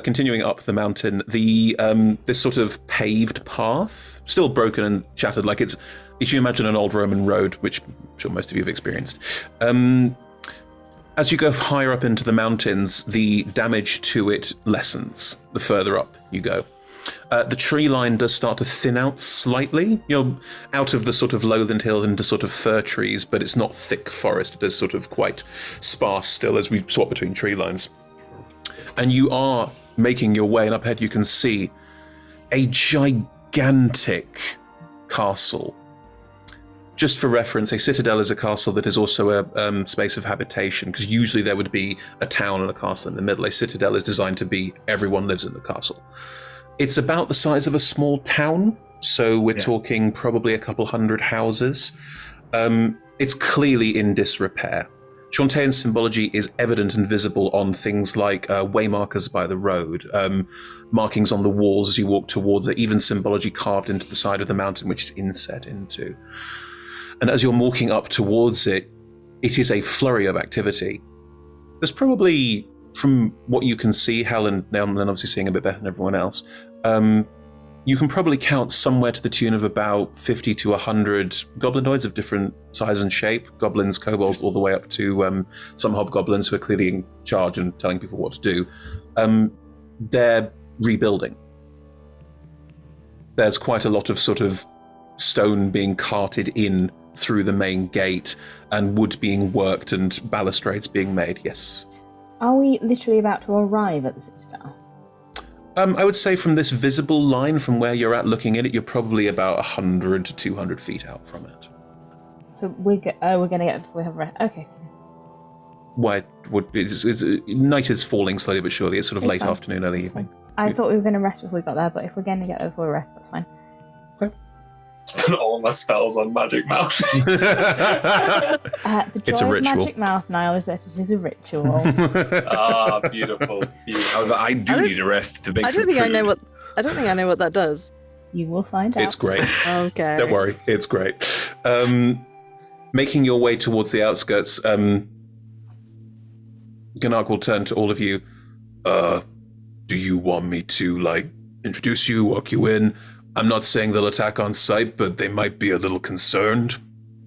continuing up the mountain, the this sort of paved path, still broken and shattered, like it's, if you imagine an old Roman road, which I'm sure most of you have experienced. As you go higher up into the mountains, the damage to it lessens the further up you go. The tree line does start to thin out slightly, out of the sort of lowland hills into sort of fir trees, but it's not thick forest. It is sort of quite sparse still as we swap between tree lines. And you are making your way, and up ahead you can see a gigantic castle. Just for reference, a citadel is a castle that is also a space of habitation, because usually there would be a town and a castle in the middle. A citadel is designed to be everyone lives in the castle. It's about the size of a small town, so we're talking probably a couple hundred houses. It's clearly in disrepair. Shantaean's symbology is evident and visible on things like waymarkers by the road, markings on the walls as you walk towards it, even symbology carved into the side of the mountain, which is inset into. And as you're walking up towards it, it is a flurry of activity. There's probably, from what you can see, Helen, now I'm obviously seeing a bit better than everyone else, you can probably count somewhere to the tune of about 50 to 100 goblinoids of different size and shape, goblins, kobolds, all the way up to some hobgoblins who are clearly in charge and telling people what to do. They're rebuilding. There's quite a lot of sort of stone being carted in through the main gate and wood being worked and balustrades being made, yes. Are we literally about to arrive at the citadel? I would say from this visible line, from where you're at looking at it, you're probably about 100 to 200 feet out from it. So we're going to get it before we have rest. Okay. Why? Night is falling slowly but surely. It's sort of late afternoon, early evening. I thought we were going to rest before we got there, but if we're going to get there before we rest, that's fine. Okay. Spend all my spells on Magic Mouth. The It's a joy of ritual. Magic Mouth, Niall, is that it is a ritual. Ah, beautiful. However, I do need a rest to make I some don't think food. I don't think I know what that does. You will find out. It's great. Okay. Don't worry, it's great. Making your way towards the outskirts, Gnarg will turn to all of you. Do you want me to, introduce you, walk you in? I'm not saying they'll attack on sight, but they might be a little concerned.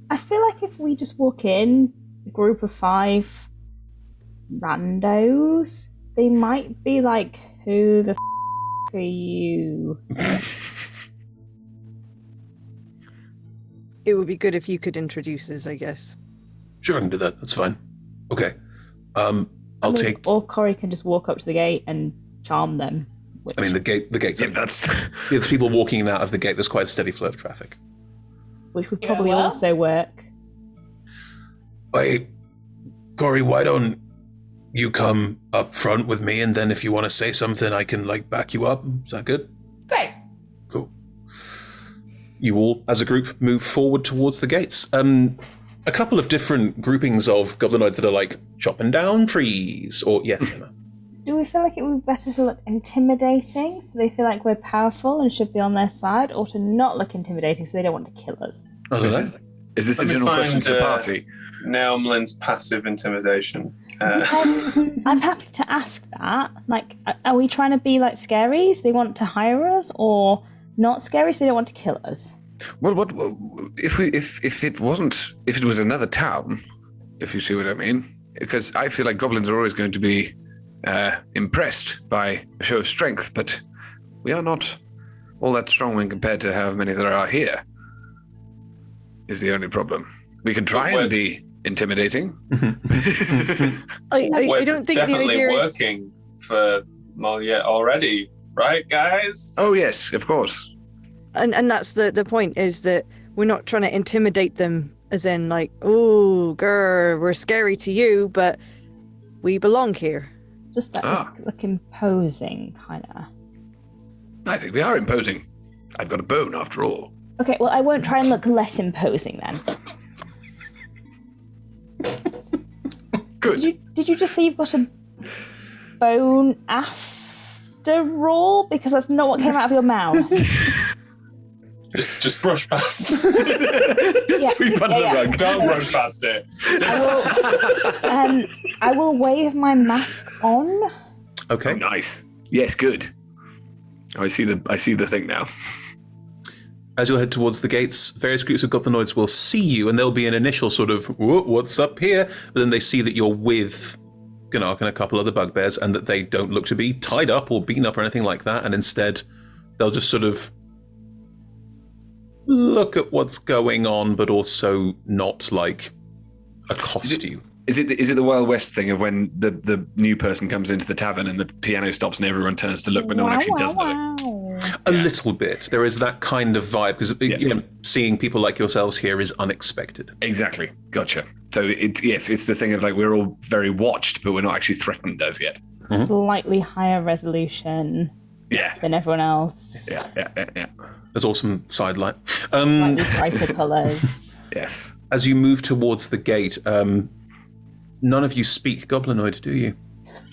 I feel like if we just walk in, a group of 5 randos, they might be like, who the are you? It would be good if you could introduce us, I guess. Sure, I can do that. That's fine. Okay. I'll take... Or Corey can just walk up to the gate and charm them. I mean, the gate's... Yeah, that's... There's people walking in and out of the gate. There's quite a steady flow of traffic. Which would probably also work. Wait, Corey, why don't you come up front with me, and then if you want to say something, I can, back you up? Is that good? Great. Cool. You all, as a group, move forward towards the gates. A couple of different groupings of goblinoids that are, chopping down trees, or... Yes, Emma. Do we feel like it would be better to look intimidating, so they feel like we're powerful and should be on their side, or to not look intimidating, so they don't want to kill us? I don't know. Is this Let a me general question find, to the party? Naumlin's passive intimidation. I'm happy to ask that. Are we trying to be scary, so they want to hire us, or not scary, so they don't want to kill us? Well, what if it was another town, if you see what I mean? Because I feel like goblins are always going to be impressed by a show of strength, but we are not all that strong when compared to how many there are here. Is the only problem. We can try and be intimidating. I don't think the definitely idea is... working for Moliette already, right, guys? Oh yes, of course. And that's the point, is that we're not trying to intimidate them as in oh, grr, we're scary to you, but we belong here. Just look imposing, kind of. I think we are imposing. I've got a bone after all. Okay, well, I won't try and look less imposing then. Good. Did you just say you've got a bone after all? Because that's not what came out of your mouth. Just brush past. Sweep under the rug. Don't brush past it. I will wave my mask on. Okay. Oh, nice. Yes, good. I see the thing now. As you'll head towards the gates, various groups of goblinoids will see you, and there'll be an initial sort of, what's up here? But then they see that you're with Gnark and a couple other bugbears, and that they don't look to be tied up or beaten up or anything like that, and instead they'll just sort of look at what's going on, but also not, like, accost you. Is it the Wild West thing of when the new person comes into the tavern and the piano stops and everyone turns to look, but no one actually does nothing? A little bit. There is that kind of vibe, because seeing people like yourselves here is unexpected. Exactly. Gotcha. So it's the thing of like we're all very watched, but we're not actually threatened as yet. Slightly higher resolution than everyone else. Yeah. There's awesome side light. Slightly brighter colours. Yes. As you move towards the gate, none of you speak Goblinoid, do you?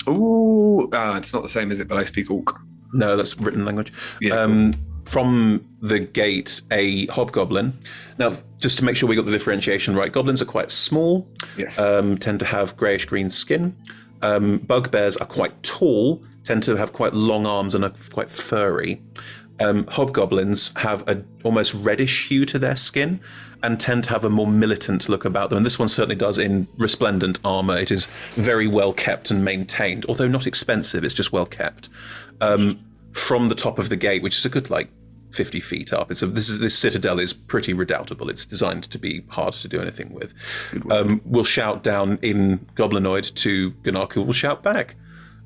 Ooh, it's not the same, is it? But I speak Orc. No, that's written language. Yeah, from the gate, a hobgoblin. Now, just to make sure we got the differentiation right, goblins are quite small, yes. Tend to have greyish-green skin. Bugbears are quite tall, tend to have quite long arms and are quite furry. Hobgoblins have a almost reddish hue to their skin and tend to have a more militant look about them. And this one certainly does in resplendent armor. It is very well kept and maintained, although not expensive, it's just well kept. From the top of the gate, which is a good, 50 feet up. This citadel is pretty redoubtable. It's designed to be hard to do anything with. We'll shout down in Goblinoid to Gnark, who will shout back.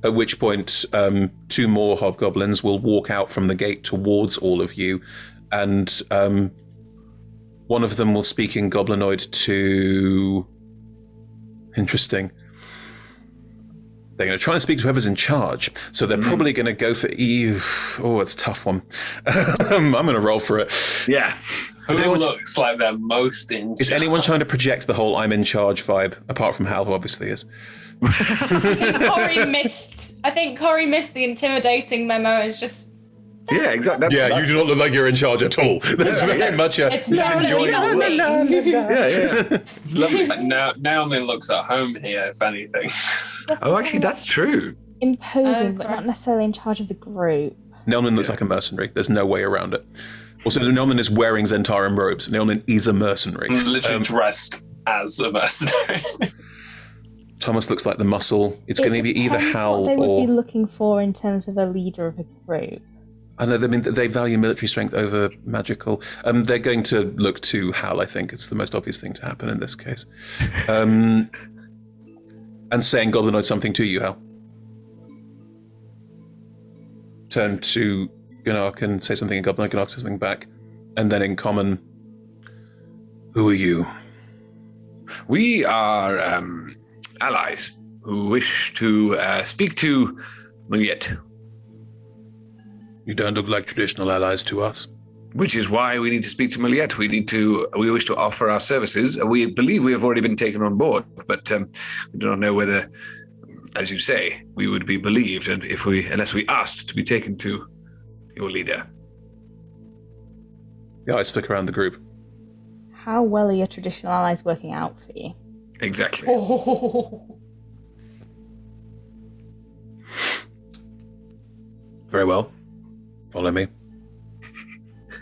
At which point, 2 more hobgoblins will walk out from the gate towards all of you, and one of them will speak in Goblinoid to... Interesting. They're going to try and speak to whoever's in charge, so they're probably going to go for Oh, it's a tough one. I'm going to roll for it. Yeah. Who looks like they're most in charge? Is anyone trying to project the whole I'm in charge vibe, apart from Hal, who obviously is? I think Corey missed the intimidating memo. It's just... Yeah, exactly. You do not look like you're in charge at all. That's very much a... It's definitely not me. Yeah. It's lovely. Naomi looks at home here, if anything. Oh, actually, that's true. Imposing, but not necessarily in charge of the group. Nelman looks like a mercenary. There's no way around it. Also, Nelman is wearing Zentarum robes. Nelman is a mercenary. Literally dressed as a mercenary. Thomas looks like the muscle. It's going to be either Hal what they or... would be looking for in terms of a leader of a group. I know, they value military strength over magical. They're going to look to Hal, I think. It's the most obvious thing to happen in this case. And saying Goblinoid something to you, Hal. Turn to Gnark and say something in Goblinoid. Gnark says something back. And then in common, who are you? We are allies who wish to speak to Miliet. You don't look like traditional allies to us. Which is why we need to speak to Miliet. We wish to offer our services. We believe we have already been taken on board, but we do not know whether, as you say, we would be believed unless we asked to be taken to your leader. The eyes flick around the group. How well are your traditional allies working out for you? Exactly. Very well. Follow me.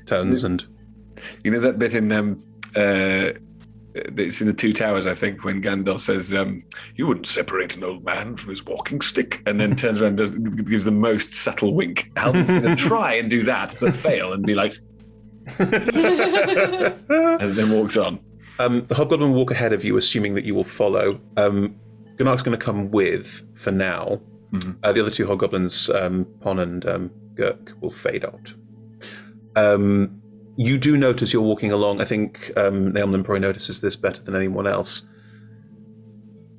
Turns and... You know that bit in it's in the Two Towers, I think, when Gandalf says, you wouldn't separate an old man from his walking stick, and then turns around and gives the most subtle wink. Hal's going to try and do that, but fail and be like... as then walks on. The hobgoblin will walk ahead of you, assuming that you will follow. Gnark's going to come with, for now. Mm-hmm. The other 2 hobgoblins, Pon and Gurk, will fade out. You do notice you're walking along. I think Nailman probably notices this better than anyone else.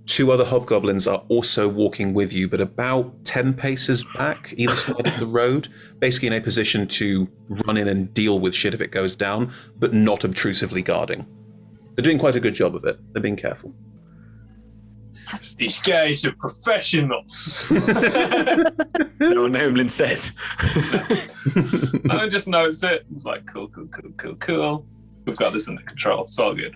2 other hobgoblins are also walking with you, but about 10 paces back, either side of the road, basically in a position to run in and deal with shit if it goes down, but not obtrusively guarding. They're doing quite a good job of it. They're being careful. These guys are professionals. Is that what Noblin says? I just notice it. It's like, cool. We've got this under control. It's all good.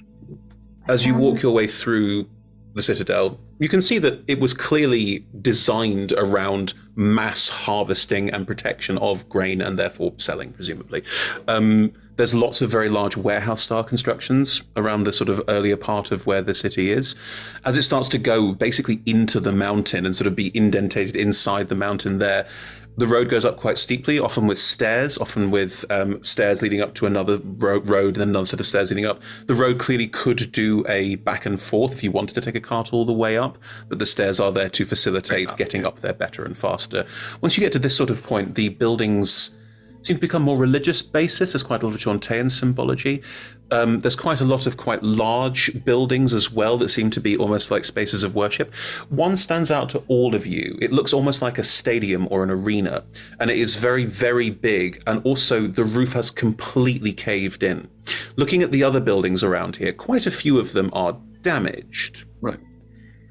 As you walk your way through the Citadel, you can see that it was clearly designed around mass harvesting and protection of grain and therefore selling, presumably. There's lots of very large warehouse-style constructions around the sort of earlier part of where the city is. As it starts to go basically into the mountain and sort of be indentated inside the mountain there, the road goes up quite steeply, often with stairs leading up to another road and then another set of stairs leading up. The road clearly could do a back and forth if you wanted to take a cart all the way up, but the stairs are there to facilitate getting up there better and faster. Once you get to this sort of point, the buildings seem to become more religious basis. There's quite a lot of Chontean symbology. There's quite a lot of quite large buildings as well that seem to be almost like spaces of worship. One stands out to all of you. It looks almost like a stadium or an arena, and it is very, very big, and also the roof has completely caved in. Looking at the other buildings around here, quite a few of them are damaged. Right.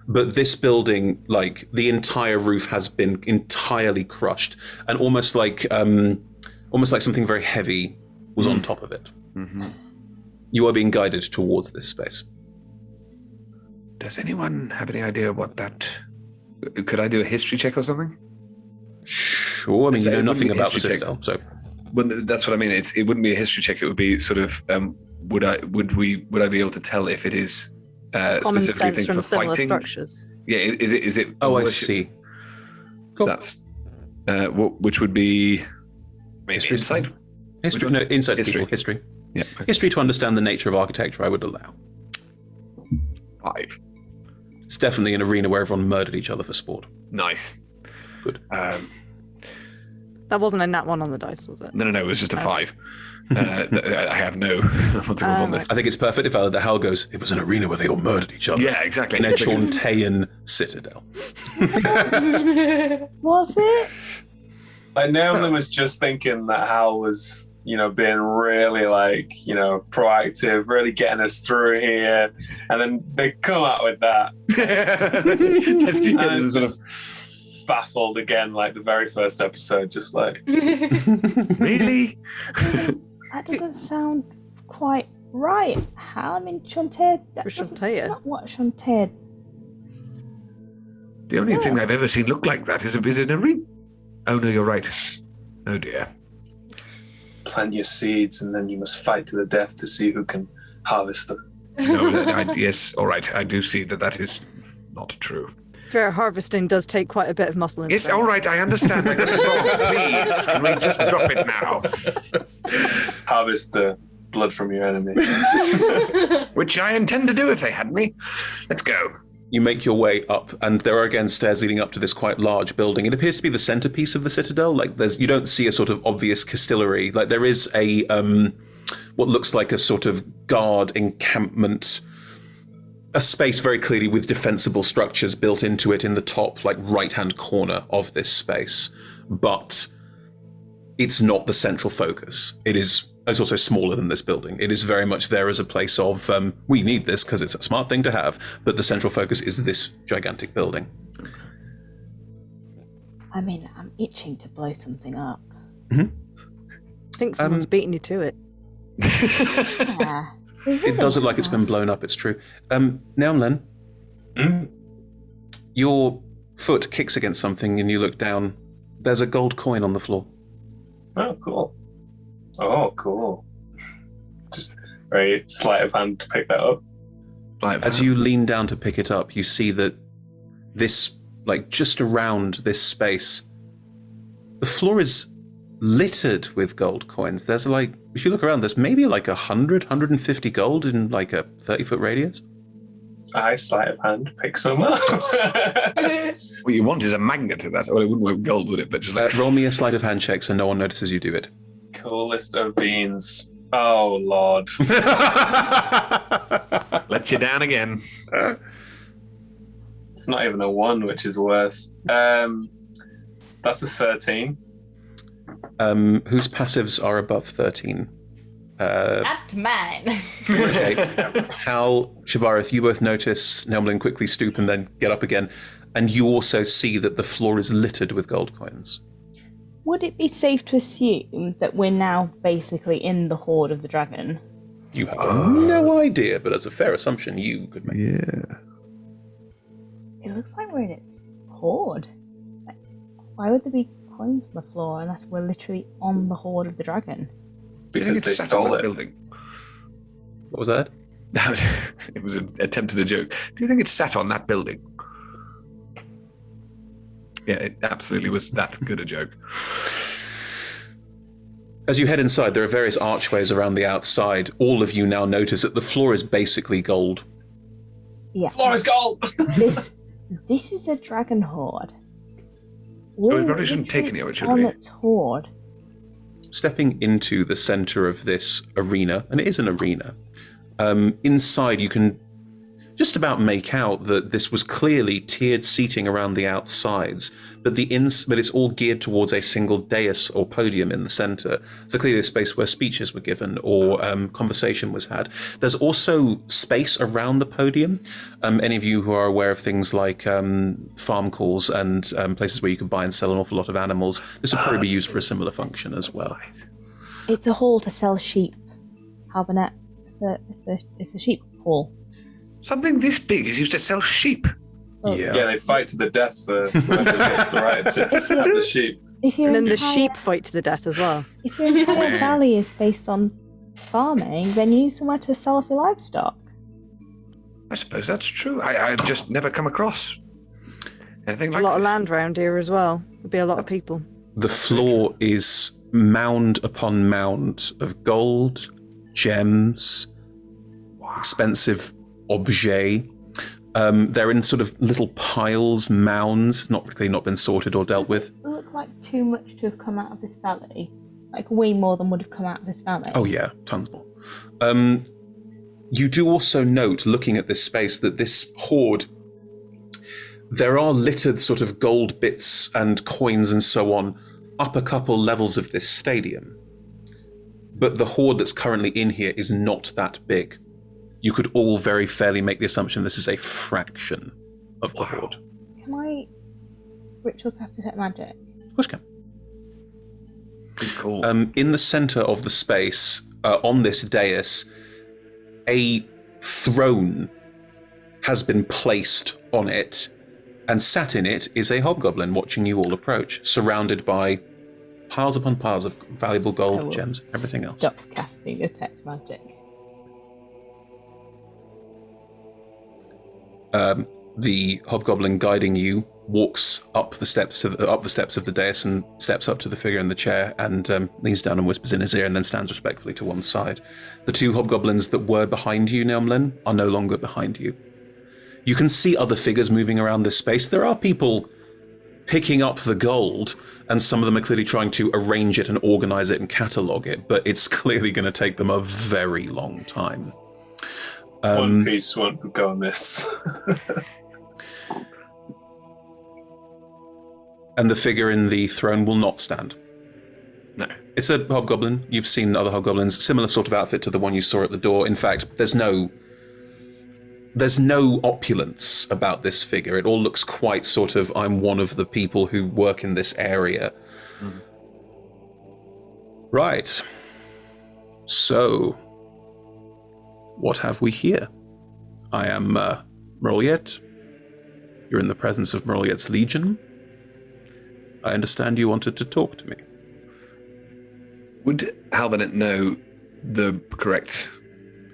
But this building, like, the entire roof has been entirely crushed, and almost like something very heavy was on top of it. Mm-hmm. You are being guided towards this space. Does anyone have any idea what that... Could I do a history check or something? Sure. I mean, you know nothing about the Citadel, so... Well, that's what I mean. It wouldn't be a history check. It would be sort of... would I be able to tell if it is Common specifically sense things from for similar fighting? structures. Yeah, is it... Oh, I worship? see. Cool. That's... which would be... Maybe insight? History? No, insight's History. people. History. Yeah. Okay. History to understand the nature of architecture, I would allow. 5. It's definitely an arena where everyone murdered each other for sport. Nice. Good. That wasn't a nat 1 on the dice, was it? No, it was just a 5. I have no what's it called on this. I think it's perfect if the Hal goes, it was an arena where they all murdered each other. Yeah, exactly. In a Chontean citadel. Was it? I know was just thinking that Hal was, being really proactive, really getting us through here, and then they come out with that. And There's a it's sort of just baffled again, like the very first episode, just like really. That doesn't sound quite right. How? I mean, Chontair. For Chontair? That's not what Chontair. The only thing I've ever seen look like that is an arena. Oh no, you're right. Oh dear. plant your seeds and then you must fight to the death to see who can harvest them. No, yes, all right. I do see that is not true. Fair harvesting does take quite a bit of muscle and Yes, strength. all right, I understand. I got it wrong. Please, can we just drop it now? Harvest the blood from your enemy. Which I intend to do if they had me. Let's go. You make your way up, and there are again stairs leading up to this quite large building. It appears to be the centerpiece of the citadel. Like, you don't see a sort of obvious castillery. Like, there is a what looks like a sort of guard encampment, a space very clearly with defensible structures built into it in the top, like, right-hand corner of this space. But it's not the central focus. It's also smaller than this building. It is very much there as a place of, we need this because it's a smart thing to have, but the central focus is this gigantic building. I mean, I'm itching to blow something up. I think someone's beating you to it. Yeah. It does look like it's been blown up, it's true. Now, Len, your foot kicks against something and you look down. There's a gold coin on the floor. Oh, cool. Oh, cool. Just very sleight of hand to pick that up. As you lean down to pick it up, you see that this, like, just around this space, the floor is littered with gold coins. There's, like, if you look around, there's maybe like 150 gold in like a 30-foot radius. I sleight of hand pick some up. What you want is a magnet to that. Well, it wouldn't work with gold, would it? But just like Roll me a sleight of hand check so no one notices you do it. Coolest of beans. Oh, Lord. let you down again. It's not even a 1, which is worse. That's a 13. Whose passives are above 13? Not mine. Okay. Hal, Shivarith, you both notice Nelmlin quickly stoop and then get up again, and you also see that the floor is littered with gold coins. Would it be safe to assume that we're now basically in the Horde of the Dragon? You have no idea, but as a fair assumption, you could make. Yeah. It looks like we're in its hoard. Like, why would there be coins on the floor unless we're literally on the hoard of the dragon? Do you think Because it's they sat on stole that it. building? What was that? It was an attempt at a joke. Do you think it sat on that building? Yeah, it absolutely was that good a joke. As you head inside, there are various archways around the outside. All of you now notice that the floor is basically gold. Yeah. Floor is gold! This is a dragon hoard. we probably shouldn't take any of it, should on we? its hoard. Stepping into the center of this arena, and it is an arena, inside you can just about make out that this was clearly tiered seating around the outsides, but it's all geared towards a single dais or podium in the center. So clearly a space where speeches were given or conversation was had. There's also space around the podium. Any of you who are aware of things like farm calls and places where you can buy and sell an awful lot of animals, this would probably be used for a similar function as well. It's a hall to sell sheep. Harbonet. It's a sheep hall. Something this big is used to sell sheep. Yeah, they fight to the death for whoever gets the right to have the sheep. If your And then the entire- sheep fight to the death as well. If your entire valley is based on farming, then you need somewhere to sell off your livestock. I suppose that's true. I've just never come across anything A like lot this. of land around here as well. There'd be a lot of people. The floor is mound upon mound of gold, gems, expensive objets. They're in sort of little piles, mounds, not been sorted or dealt with. It look like too much to have come out of this valley. Like way more than would have come out of this valley. Oh yeah, tons more. You do also note, looking at this space, that this hoard, there are littered sort of gold bits and coins and so on up a couple levels of this stadium. But the hoard that's currently in here is not that big. You could all very fairly make the assumption this is a fraction of the hoard. Can I ritual cast detect magic? Of course you can. Good call. In the center of the space, on this dais, a throne has been placed on it, and sat in it is a hobgoblin watching you all approach, surrounded by piles upon piles of valuable I gold, will gems, everything else. Stop casting detect magic. The hobgoblin guiding you walks up the steps of the dais and steps up to the figure in the chair and leans down and whispers in his ear and then stands respectfully to one side. The two hobgoblins that were behind you, Neomlin, are no longer behind you. You can see other figures moving around this space. There are people picking up the gold, and some of them are clearly trying to arrange it and organize it and catalog it, but it's clearly going to take them a very long time. One Piece won't go amiss. And the figure in the throne will not stand. No. It's a hobgoblin. You've seen other hobgoblins, similar sort of outfit to the one you saw at the door. In fact, there's no opulence about this figure. It all looks quite sort of, I'm one of the people who work in this area. Mm. Right. So, what have we here? I am Merliet. You're in the presence of Merliet's Legion. I understand you wanted to talk to me. Would Halvanet know the correct,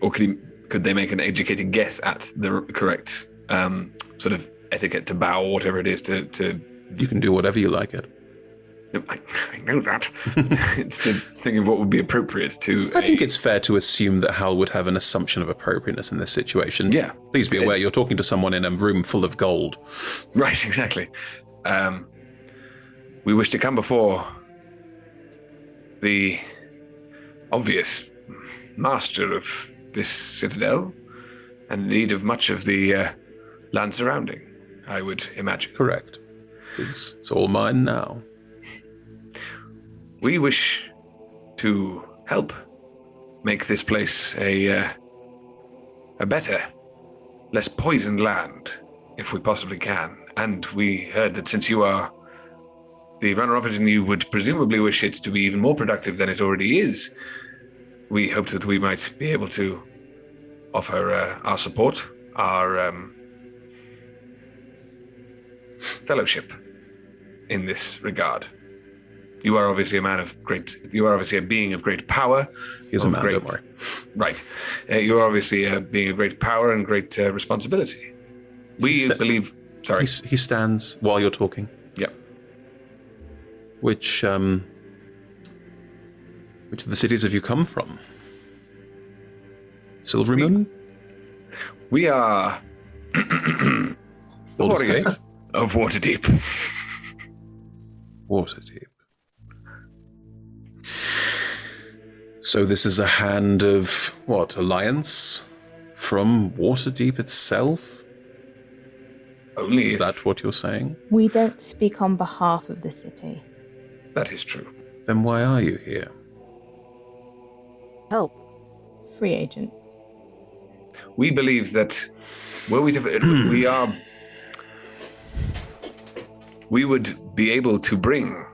or could they make an educated guess at the correct sort of etiquette to bow or whatever it is to... You can do whatever you like it. I know that. It's the thing of what would be appropriate to... I think it's fair to assume that Hal would have an assumption of appropriateness in this situation. Yeah. Please be aware, you're talking to someone in a room full of gold. Right, exactly. We wish to come before the obvious master of this citadel and indeed of much of the land surrounding, I would imagine. Correct. It's all mine now. We wish to help make this place a better, less poisoned land, if we possibly can. And we heard that since you are the runner-up and you would presumably wish it to be even more productive than it already is, we hoped that we might be able to offer our support, our fellowship in this regard. You are obviously you are obviously a being of great power. He's a man, don't worry. Right. You are obviously a being of great power and great responsibility. We believe... Sorry. He stands while you're talking. Yep. Which of the cities have you come from? Silverymoon? We are... the Baldur's warriors Gate? of Waterdeep. Waterdeep. So this is a hand of, alliance from Waterdeep itself? Only Is if that what you're saying? We don't speak on behalf of the city. that is true. Then why are you here? Help. Free agents. We believe that were we to... we would be able to bring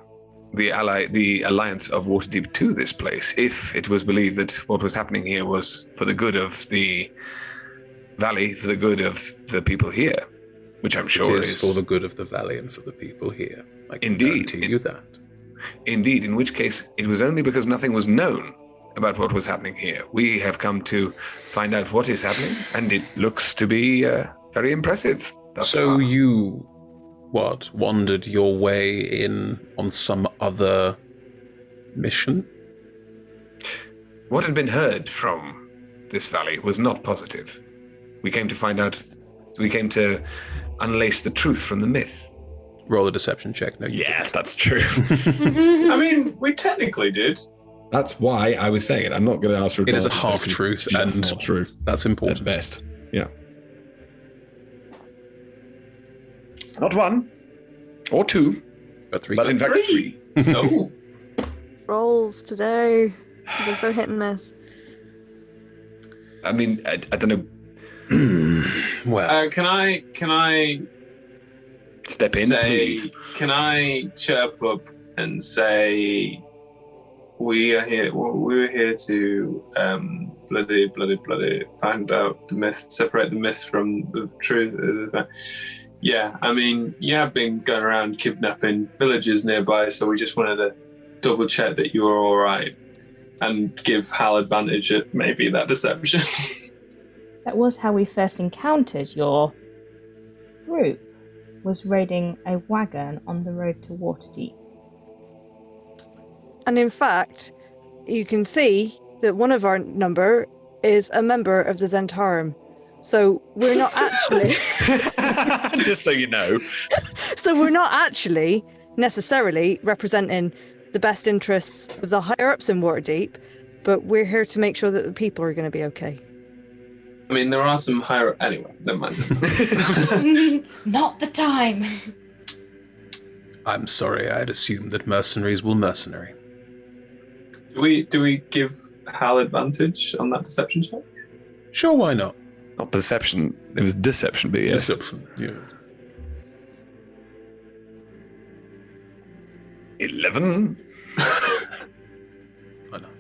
the alliance of Waterdeep to this place if it was believed that what was happening here was for the good of the valley, for the good of the people here, which I'm sure It is for the good of the valley and for the people here. I can Indeed. guarantee you that. Indeed, in which case it was only because nothing was known about what was happening here. We have come to find out what is happening, and it looks to be very impressive. thus So far. you, wandered your way in on some other mission? What had been heard from this valley was not positive. We came to unlace the truth from the myth. Roll a deception check. No, you That's true. I mean, we technically did. That's why I was saying it. I'm not going to ask for It is a advantage, half-truth, it's just and not true that's at important. best. Yeah. Not one or two, But three. but in fact three. Oh. Rolls today. I've been so hit and miss. I mean, I don't know. Well, Can I Step in, say, please. can I chirp up and say we are here? Well, we were here to bloody find out the myth, separate the myth from the truth. Yeah, I mean, you have been going around kidnapping villages nearby, so we just wanted to double check that you were all right and give Hal advantage at maybe that deception. That was how we first encountered your group, was raiding a wagon on the road to Waterdeep. And in fact, you can see that one of our number is a member of the Zentarum. So we're not actually Just so you know. so we're not actually necessarily representing the best interests of the higher ups in Waterdeep, but we're here to make sure that the people are going to be okay. I mean, there are some higher. Anyway, never mind. Not the time. I'm sorry. I'd assumed that mercenaries will mercenary. Do we give Hal advantage on that deception check? Sure, why not? Not perception, it was deception, but yes. Deception. Yes. 11. Why not?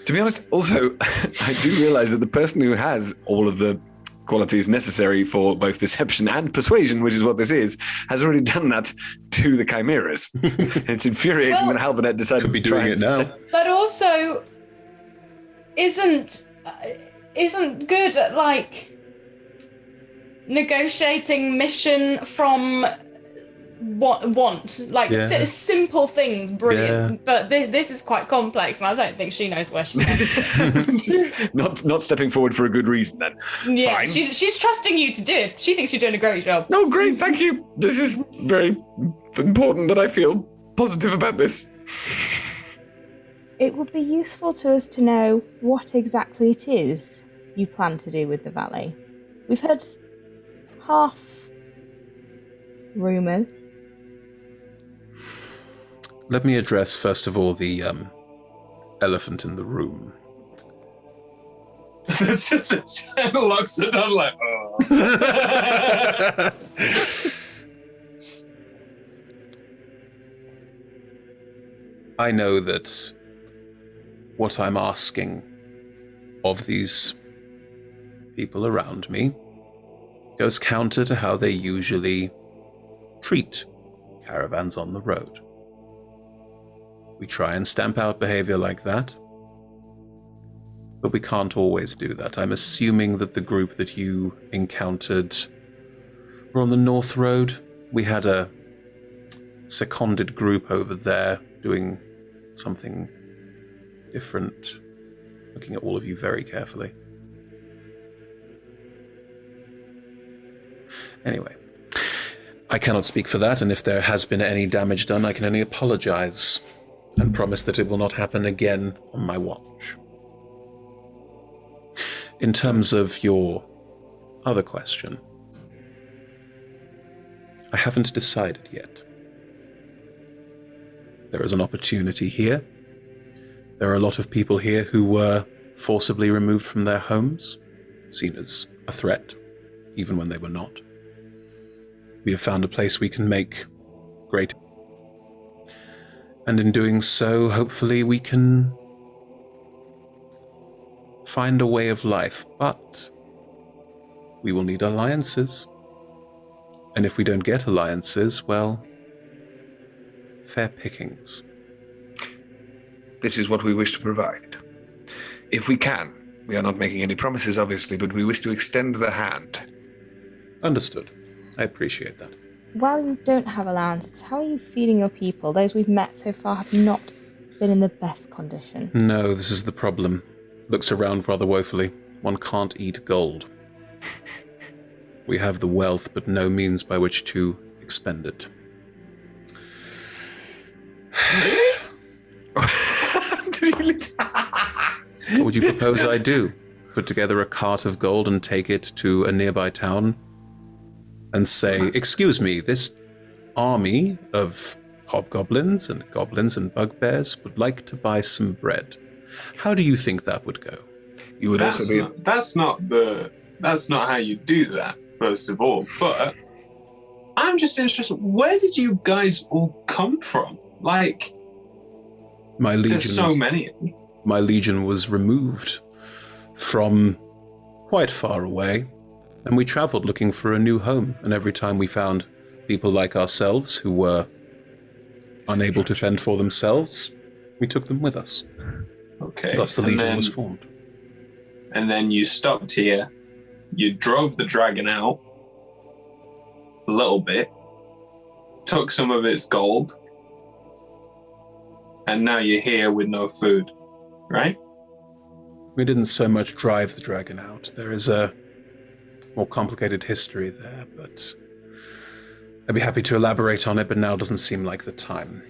To be honest, also, I do realize that the person who has all of the qualities necessary for both deception and persuasion, which is what this is, has already done that to the chimeras. It's infuriating Well, that Halbernet decided Could be to try doing and it now. But also, isn't good at negotiating mission from want Yeah. simple things, brilliant. Yeah. But this is quite complex, and I don't think she knows where she's at. Just not stepping forward for a good reason then. Yeah, Fine. she's trusting you to do it. She thinks you're doing a great job. Oh, great, thank you. This is very important that I feel positive about this. It would be useful to us to know what exactly it is you plan to do with the valley. We've heard half rumours. Let me address, first of all, the elephant in the room. It's just locks it on like, oh. I know that what I'm asking of these people around me goes counter to how they usually treat caravans on the road. We try and stamp out behavior like that, but we can't always do that. I'm assuming that the group that you encountered were on the North Road. We had a seconded group over there doing something different, looking at all of you very carefully. Anyway, I cannot speak for that, and if there has been any damage done, I can only apologize and promise that it will not happen again on my watch. In terms of your other question, I haven't decided yet. There is an opportunity here. There are a lot of people here who were forcibly removed from their homes, seen as a threat, even when they were not. We have found a place we can make great. And in doing so, hopefully we can find a way of life. But we will need alliances. And if we don't get alliances, well, fair pickings. This is what we wish to provide. If we can, we are not making any promises, obviously, but we wish to extend the hand. Understood. I appreciate that. While you don't have allowances, how are you feeding your people? Those we've met so far have not been in the best condition. No, this is the problem. Looks around rather woefully. One can't eat gold. We have the wealth, but no means by which to expend it. What would you propose I do? Put together a cart of gold and take it to a nearby town and say, excuse me, this army of hobgoblins and goblins and bugbears would like to buy some bread. How do you think that would go? You would also be... That's not how you do that, first of all. But I'm just interested, where did you guys all come from? Like, my legion, there's so many of you. My legion was removed from quite far away, and we traveled looking for a new home. And every time we found people like ourselves who were unable to fend for themselves, we took them with us. Okay. Thus the legion was formed. And then you stopped here. You drove the dragon out a little bit, took some of its gold, and now you're here with no food, right? We didn't so much drive the dragon out. There is a more complicated history there, but I'd be happy to elaborate on it, but now doesn't seem like the time.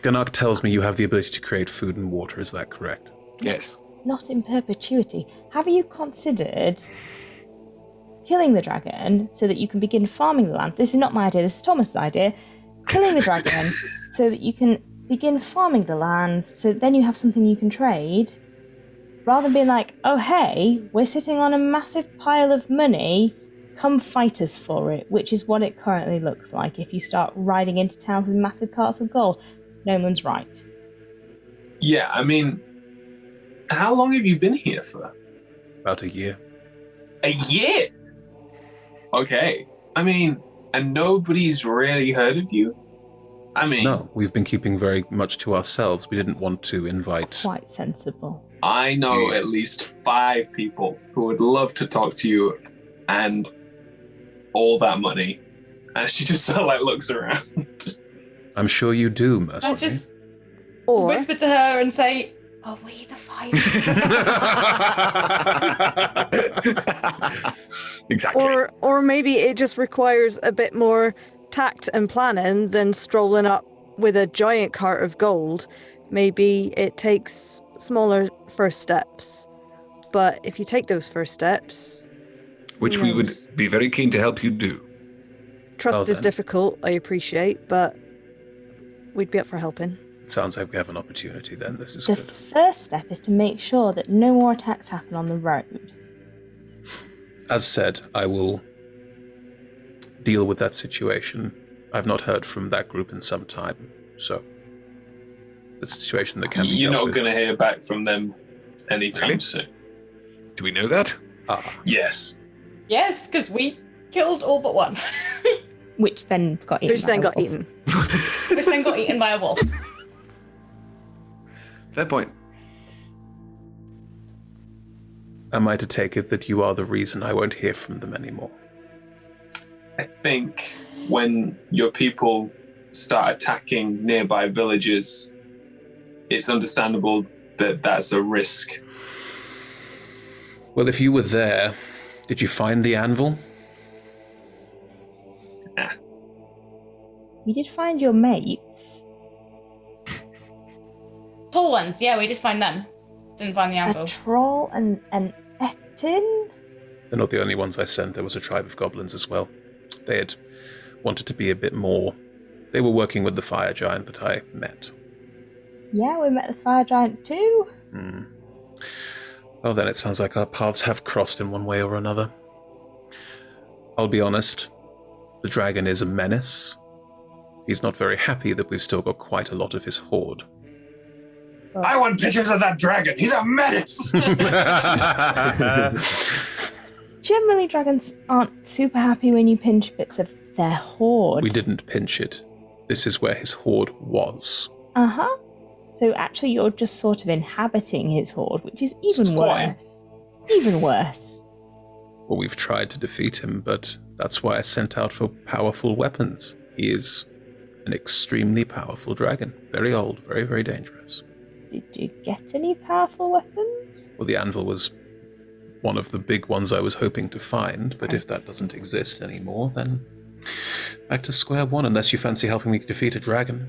Ganak tells me you have the ability to create food and water, is that correct? Yes. Not in perpetuity. Have you considered killing the dragon so that you can begin farming the land? This is not my idea, this is Thomas's idea. Killing the dragon so that you can begin farming the land, so then you have something you can trade, rather than being like, oh hey, we're sitting on a massive pile of money, come fight us for it, which is what it currently looks like if you start riding into towns with massive carts of gold. No one's right. Yeah, I mean, how long have you been here for? About a year. A year? Okay. I mean, and nobody's really heard of you? I mean... No, we've been keeping very much to ourselves. We didn't want to invite... Quite sensible. I know at least 5 people who would love to talk to you and all that money. And she just sort of like looks around. I'm sure you do, Mercy. I just Or whisper to her and say, are we the 5? Exactly. or maybe it just requires a bit more tact and planning than strolling up with a giant cart of gold. Maybe it takes smaller first steps. But if you take those first steps... Which we would be very keen to help you do. Trust is then. difficult, I appreciate, but we'd be up for helping. It sounds like we have an opportunity then. This is The good. first step is to make sure that no more attacks happen on the road. As said, I will deal with that situation. I've not heard from that group in some time, so the situation that can be You're dealt not with. going to hear back from them anytime Really? soon. Do we know that? Yes. Yes, because we killed all but one. Which then got eaten. Which then got eaten. Which then got eaten by a wolf. Fair point. Am I to take it that you are the reason I won't hear from them anymore? I think when your people start attacking nearby villages, it's understandable that that's a risk. Well, if you were there, did you find the anvil? We did find your mates. Tall ones, yeah, we did find them. Didn't find the anvil. A troll and an Etin. They're not the only ones I sent. There was a tribe of goblins as well. They had wanted to be a bit more... They were working with the fire giant that I met. Yeah, we met the fire giant too. Well, then it sounds like our paths have crossed in one way or another. I'll be honest, the dragon is a menace. He's not very happy that we've still got quite a lot of his horde. I want pictures of that dragon. He's a menace. Generally, dragons aren't super happy when you pinch bits of their horde. We didn't pinch it. This is where his horde was. Uh-huh. So actually you're just sort of inhabiting his horde, which is even Squatting. worse. Even worse. Well, we've tried to defeat him, but that's why I sent out for powerful weapons. He is an extremely powerful dragon. Very old, very, very dangerous. Did you get any powerful weapons? Well, the anvil was one of the big ones I was hoping to find, but if that doesn't exist anymore, then back to square one, unless you fancy helping me defeat a dragon.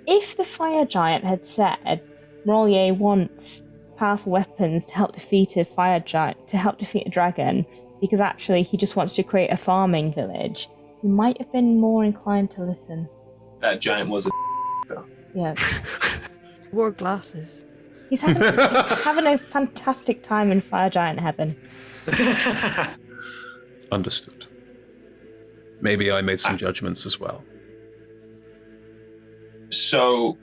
If the fire giant had said, Rollier wants powerful weapons to help defeat a fire giant, to help defeat a dragon, because actually he just wants to create a farming village, you might have been more inclined to listen. That giant was a though. Yeah. Wore glasses. He's having a fantastic time in fire giant heaven. Understood. Maybe I made some judgments as well. So,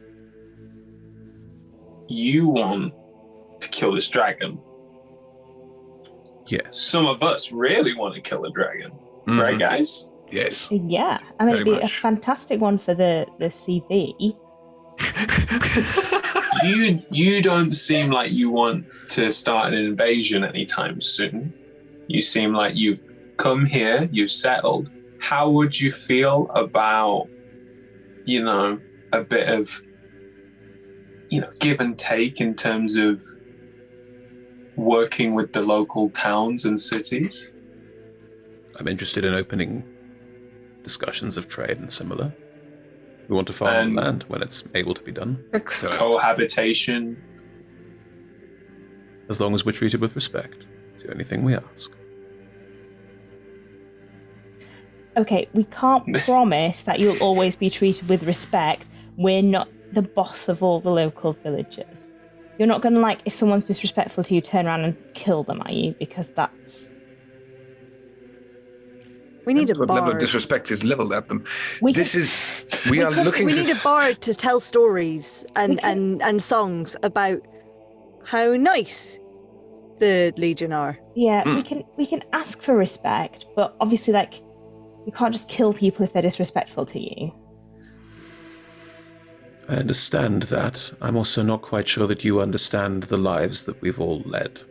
you want to kill this dragon? Yes. Some of us really want to kill the dragon, right, guys? Yes. Yeah, I mean, Very it'd be a much. fantastic one for the CV. You don't seem like you want to start an invasion anytime soon. You seem like you've come here, you've settled. How would you feel about, a bit of, give and take in terms of working with the local towns and cities? I'm interested in opening discussions of trade and similar. We want to farm And- land when it's able to be done, Excellent. Cohabitation. as long as we're treated with respect. It's the only thing we ask. Okay, we can't promise that you'll always be treated with respect. We're not the boss of all the local villagers. You're not going to, if someone's disrespectful to you, turn around and kill them, are you? Because that's... We need a What level of bard. disrespect is leveled at them? We We are looking We to... need a bard to tell stories and songs about how nice the Legion are. Yeah, we can ask for respect, but obviously, you can't just kill people if they're disrespectful to you. I understand that. I'm also not quite sure that you understand the lives that we've all led.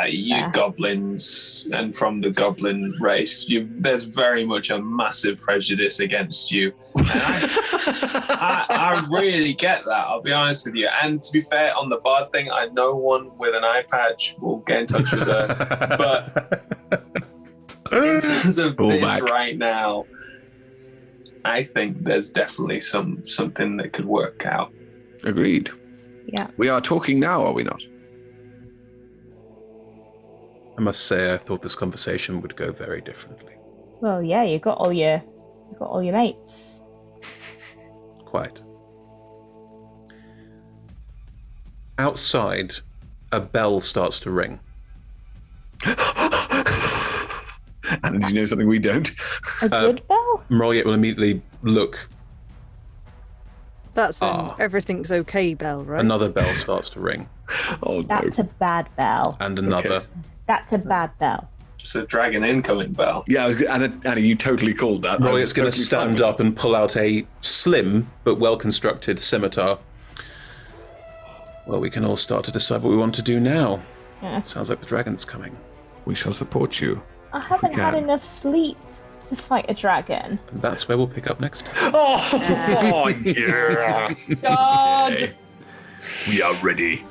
You goblins, and from the goblin race, there's very much a massive prejudice against you. And I really get that, I'll be honest with you. And to be fair, on the bard thing, I know one with an eye patch. We'll get in touch with her. But in terms of Pull this back. right now, I think there's definitely something that could work out. Agreed. Yeah. We are talking now, are we not? I must say, I thought this conversation would go very differently. Well, yeah, you got all your mates. Quite. Outside, a bell starts to ring. And you know something we don't? A good bell? Mroliet will immediately look. That's an everything's okay bell, right? Another bell starts to ring. Oh no. That's a bad bell. And another. Okay. That's a bad bell. Just a dragon incoming bell. Yeah, Annie, you totally called that. Roy's going to stand up and pull out a slim but well-constructed scimitar. Well, we can all start to decide what we want to do now. Yeah. Sounds like the dragon's coming. We shall support you. I haven't had can. enough sleep to fight a dragon. And that's where we'll pick up next time. Oh, yeah. God. We are ready.